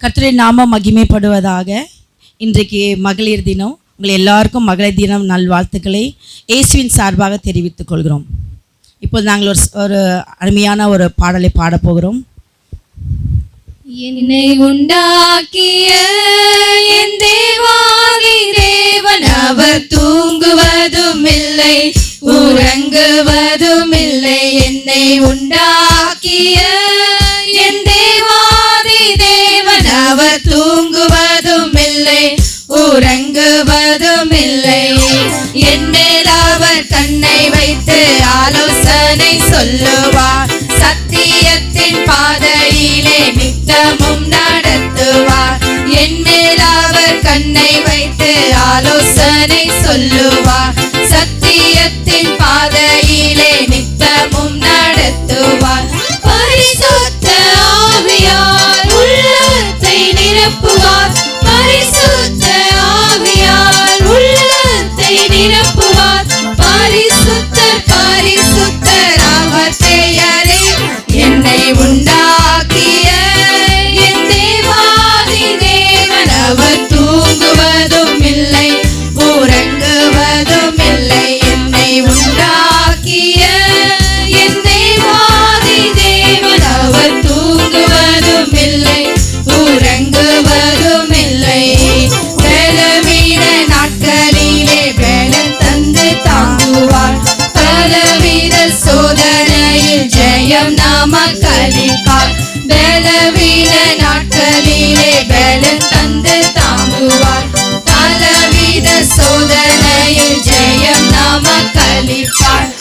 கர்த்தருடைய நாமம் மகிமைப்படுவதாக. இன்றைக்கு மகளிர் தினம். உங்கள் எல்லாருக்கும் மகளிர் தினம் நல்வாழ்த்துக்களை இயேசுவின் சார்பாக தெரிவித்துக் கொள்கிறோம். இப்போது நாங்கள் ஒரு அருமையான ஒரு பாடலை பாடப்போகிறோம். என்னை உண்டாக்கிய என் தேவாதி தேவன் அவர் தூங்குவதும் இல்லை உறங்குவதும் இல்லை. என்னை உண்டாக்கிய என் தேவாதி தேவன் அவர் தூங்குவதும் இல்லை உறங்குவதும் இல்லை. என் மேல் அவர் கண்ணை வைத்து ஆலோசனை சொல்லுவார். சத்தியத்தின் பாதையிலே நித்தமும் நடத்துவார். என் மேல் அவர் கண்ணை வைத்து ஆலோசனை சொல்லுவார். சத்தியத்தின் பாதையிலே நித்தமும் நடத்துவார். பரிசுத்த ஆவியால் உள்ளத்தை நிரப்புவார். பரிசுத்த ஆவியால் உள்ளத்தை நிரப்புவார். பரிசுத்தர் பரிசுத்தர் அவர் பெயரே. என்னை உண்டாக்கிய என் தேவாதி தேவன் அவர் தூங்குவதும் இல்லை உறங்குவதும் இல்லை. என்னை உண்டாக்கிய என் தேவாதி தேவன் அவர் தூங்குவதும் இல்லை உறங்குவதும் இல்லை. பலவீன நாட்களிலே பலன் தந்து தாங்குவார். பலவித சோதனையில் ஜெயம் நமக்கு அளிப்பார். பலவீன நாட்களிலே பலன் தந்து தாங்குவார். பலவித சோதனையில் ஜெயம் நமக்கு அளிப்பார்.